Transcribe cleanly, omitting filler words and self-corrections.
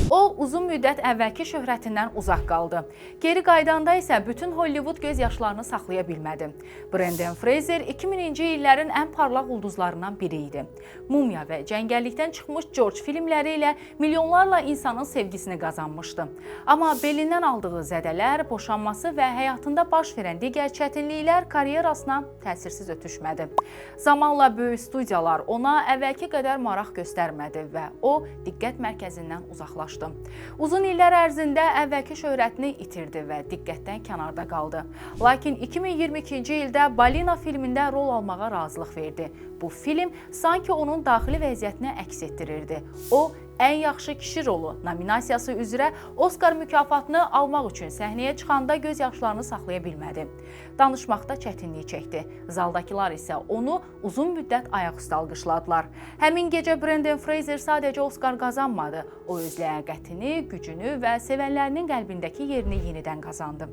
O, uzun müddət əvvəlki şöhrətindən uzaq qaldı. Geri qaydanda isə bütün Hollywood göz yaşlarını saxlaya bilmədi. Brendan Fraser 2000-ci illərin ən parlaq ulduzlarından biri idi. Mumya və Cəngəllikdən çıxmış George filmləri ilə milyonlarla insanın sevgisini qazanmışdı. Amma belindən aldığı zədələr, boşanması və həyatında baş verən digər çətinliklər karyerasına təsirsiz ötüşmədi. Zamanla böyük studiyalar ona əvvəlki qədər maraq göstərmədi və o, diqqət mərkəzindən uzaqlaşdı. Uzun illər ərzində əvvəlki şöhrətini itirdi və diqqətdən kənarda qaldı. Lakin 2022-ci ildə Balina filmində rol almağa razılıq verdi. Bu film sanki onun daxili vəziyyətini əks etdirirdi. O, ən yaxşı kişi rolu nominasiyası üzrə Oskar mükafatını almaq üçün səhnəyə çıxanda göz yaşlarını saxlaya bilmədi. Danışmaqda çətinlik çəkdi. Zaldakılar isə onu uzun müddət ayaqüstə alqışladılar. Həmin gecə Brendan Fraser sadəcə Oskar qazanmadı. O öz ləyaqətini, gücünü və sevənlərinin qəlbindəki yerini yenidən qazandı.